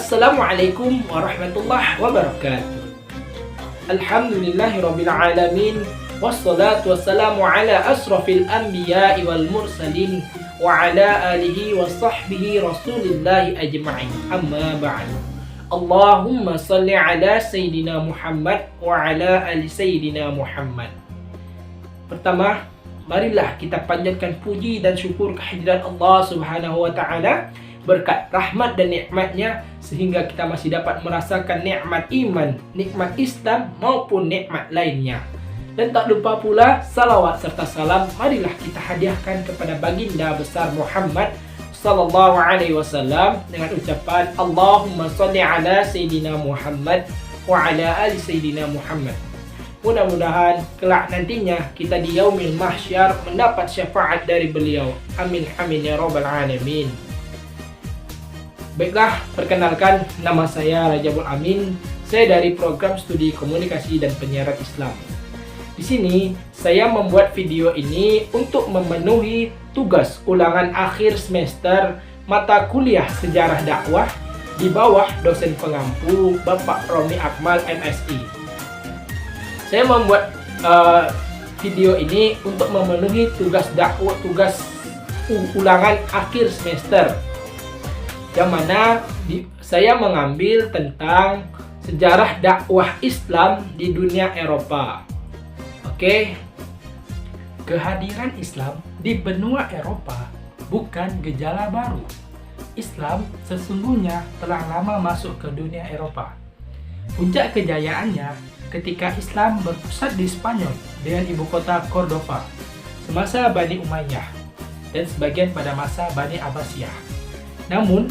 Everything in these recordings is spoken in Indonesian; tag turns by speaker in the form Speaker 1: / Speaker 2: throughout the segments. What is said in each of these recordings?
Speaker 1: Assalamualaikum warahmatullahi wabarakatuh. Alhamdulillahirabbil alamin wassalatu wassalamu ala asrafil anbiya'i wal mursalin wa ala alihi wa sahbihi rasulillahi ajma'in. Amma ba'du. Allahumma salli ala sayyidina Muhammad wa ala ali sayyidina Muhammad. Pertama, marilah kita panjatkan puji dan syukur kehadirat Allah Subhanahu wa taala, berkat rahmat dan nikmatnya sehingga kita masih dapat merasakan nikmat iman, nikmat Islam maupun nikmat lainnya. Dan tak lupa pula salawat serta salam marilah kita hadiahkan kepada baginda besar Muhammad sallallahu alaihi wasallam dengan ucapan Allahumma shalli ala sayyidina Muhammad wa ala ali sayyidina Muhammad. Mudah-mudahan kelak nantinya kita di yaumil mahsyar mendapat syafaat dari beliau. Amin amin ya rabbal alamin. Baiklah, perkenalkan, nama saya Rajabul Amin. Saya dari program studi komunikasi dan penyiaran Islam. Di sini saya membuat video ini untuk memenuhi tugas ulangan akhir semester mata kuliah sejarah dakwah di bawah dosen pengampu Bapak Romi Akmal MSI. Saya membuat video ini untuk memenuhi tugas dakwah, tugas ulangan akhir semester, yang mana saya mengambil tentang sejarah dakwah Islam di dunia Eropa. Oke, kehadiran Islam di benua Eropa bukan gejala baru. Islam sesungguhnya telah lama masuk ke dunia Eropa. Puncak kejayaannya ketika Islam berpusat di Spanyol dengan ibu kota Cordova semasa Bani Umayyah dan sebagian pada masa Bani Abbasiyah. Namun,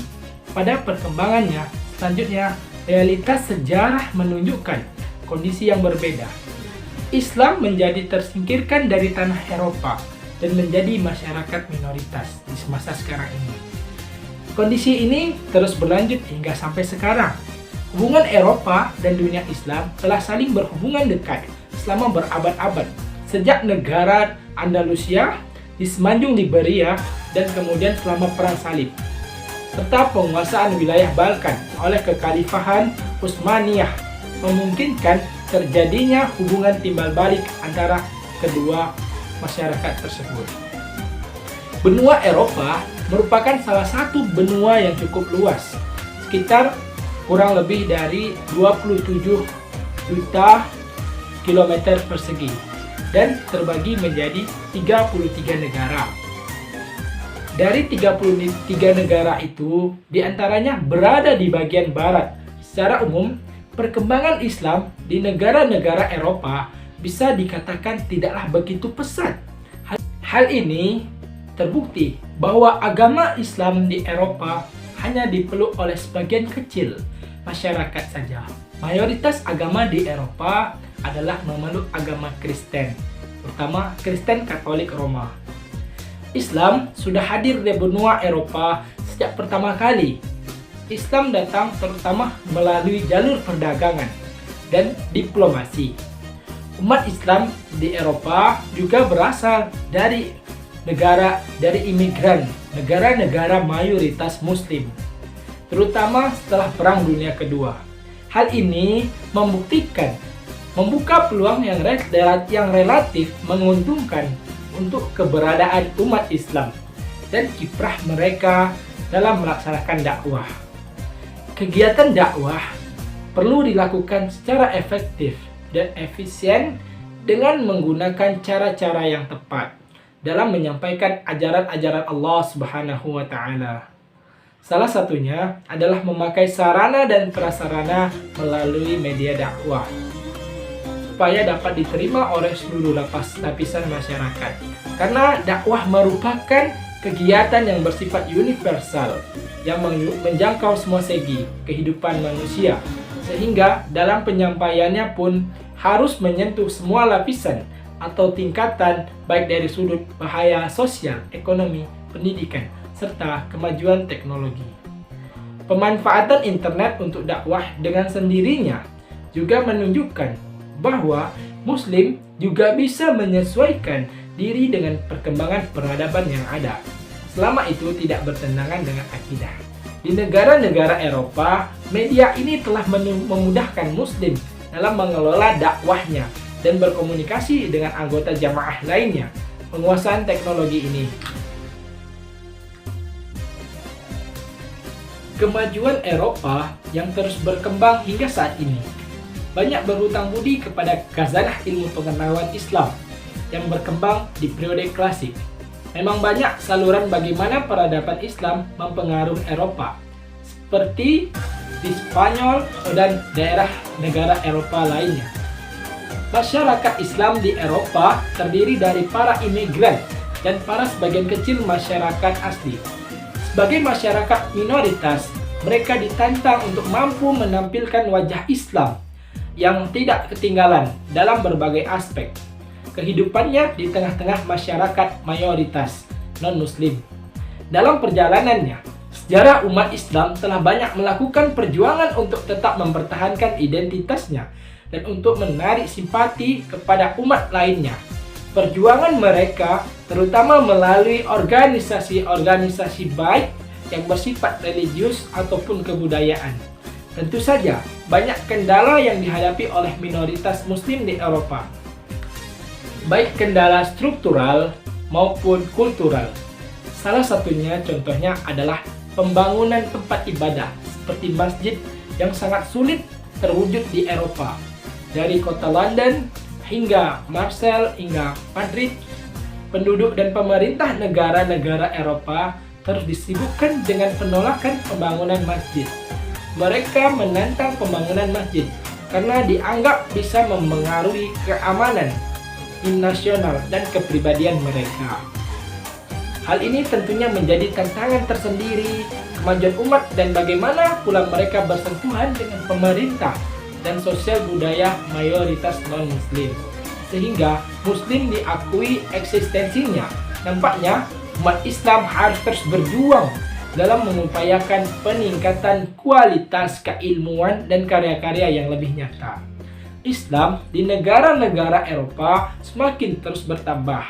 Speaker 1: pada perkembangannya selanjutnya, realitas sejarah menunjukkan kondisi yang berbeda. Islam menjadi tersingkirkan dari tanah Eropa dan menjadi masyarakat minoritas di masa sekarang ini. Kondisi ini terus berlanjut hingga sampai sekarang. Hubungan Eropa dan dunia Islam telah saling berhubungan dekat selama berabad-abad, sejak negara Andalusia di semenanjung Liberia dan kemudian selama Perang Salib, serta penguasaan wilayah Balkan oleh kekhalifahan Utsmaniyah memungkinkan terjadinya hubungan timbal balik antara kedua masyarakat tersebut. Benua Eropa merupakan salah satu benua yang cukup luas, sekitar kurang lebih dari 27 juta kilometer persegi dan terbagi menjadi 33 negara. Dari 33 negara itu, diantaranya berada di bagian barat. Secara umum, perkembangan Islam di negara-negara Eropa bisa dikatakan tidaklah begitu pesat. Hal ini terbukti bahwa agama Islam di Eropa hanya dipeluk oleh sebagian kecil masyarakat saja. Mayoritas agama di Eropa adalah memeluk agama Kristen, terutama Kristen Katolik Roma. Islam sudah hadir di benua Eropa sejak pertama kali. Islam datang terutama melalui jalur perdagangan dan diplomasi. Umat Islam di Eropa juga berasal dari imigran, negara-negara mayoritas Muslim, terutama setelah Perang Dunia Kedua. Hal ini membuka peluang yang relatif menguntungkan untuk keberadaan umat Islam dan kiprah mereka dalam melaksanakan dakwah. Kegiatan dakwah perlu dilakukan secara efektif dan efisien dengan menggunakan cara-cara yang tepat dalam menyampaikan ajaran-ajaran Allah Subhanahu wa taala. Salah satunya adalah memakai sarana dan prasarana melalui media dakwah supaya dapat diterima oleh seluruh lapisan masyarakat. Karena dakwah merupakan kegiatan yang bersifat universal yang menjangkau semua segi kehidupan manusia, sehingga dalam penyampaiannya pun harus menyentuh semua lapisan atau tingkatan baik dari sudut bahaya sosial, ekonomi, pendidikan, serta kemajuan teknologi. Pemanfaatan internet untuk dakwah dengan sendirinya juga menunjukkan bahwa Muslim juga bisa menyesuaikan diri dengan perkembangan peradaban yang ada, selama itu tidak bertentangan dengan akidah. Di negara-negara Eropa, media ini telah memudahkan Muslim dalam mengelola dakwahnya dan berkomunikasi dengan anggota jamaah lainnya. Penguasaan teknologi ini. Kemajuan Eropa yang terus berkembang hingga saat ini banyak berhutang budi kepada khazanah ilmu pengetahuan Islam yang berkembang di periode klasik. Memang banyak saluran bagaimana peradaban Islam mempengaruhi Eropa, seperti di Spanyol dan daerah negara Eropa lainnya. Masyarakat Islam di Eropa terdiri dari para imigran dan para sebagian kecil masyarakat asli. Sebagai masyarakat minoritas, mereka ditantang untuk mampu menampilkan wajah Islam yang tidak ketinggalan dalam berbagai aspek kehidupannya di tengah-tengah masyarakat mayoritas non-muslim. Dalam perjalanannya, sejarah umat Islam telah banyak melakukan perjuangan untuk tetap mempertahankan identitasnya dan untuk menarik simpati kepada umat lainnya. Perjuangan mereka terutama melalui organisasi-organisasi baik yang bersifat religius ataupun kebudayaan. Tentu saja, banyak kendala yang dihadapi oleh minoritas Muslim di Eropa, baik kendala struktural maupun kultural. Salah satunya contohnya adalah pembangunan tempat ibadah seperti masjid yang sangat sulit terwujud di Eropa. Dari kota London hingga Marseille hingga Madrid, penduduk dan pemerintah negara-negara Eropa terus disibukkan dengan penolakan pembangunan masjid. Mereka menantang pembangunan masjid karena dianggap bisa mempengaruhi keamanan nasional dan kepribadian mereka. Hal ini tentunya menjadi tantangan tersendiri kemajuan umat dan bagaimana pula mereka bersentuhan dengan pemerintah dan sosial budaya mayoritas non-muslim. Sehingga Muslim diakui eksistensinya. Nampaknya umat Islam harus terus berjuang dalam mengupayakan peningkatan kualitas keilmuan dan karya-karya yang lebih nyata. Islam di negara-negara Eropa semakin terus bertambah.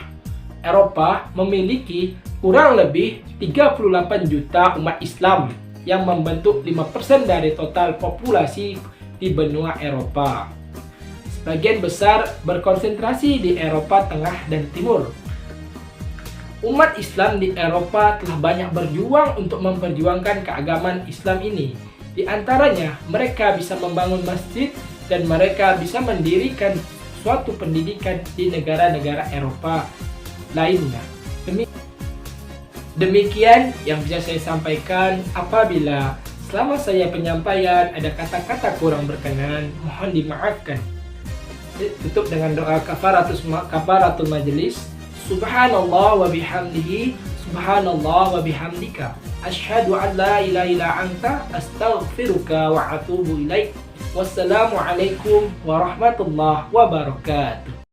Speaker 1: Eropa memiliki kurang lebih 38 juta umat Islam yang membentuk 5% dari total populasi di benua Eropa. Sebagian besar berkonsentrasi di Eropa Tengah dan Timur. Umat Islam di Eropa telah banyak berjuang untuk memperjuangkan keagamaan Islam ini. Di antaranya, mereka bisa membangun masjid dan mereka bisa mendirikan suatu pendidikan di negara-negara Eropa lainnya. Demikian yang bisa saya sampaikan. Apabila selama saya penyampaian ada kata-kata kurang berkenan, mohon dimaafkan. Tutup dengan doa kafaratul majelis. Subhanallah wa bihamdihi, subhanallah wa bihamdika, asyhadu an la ilaha illa anta, astaghfiruka wa atubu ilaik. Wassalamualaikum warahmatullahi wabarakatuh.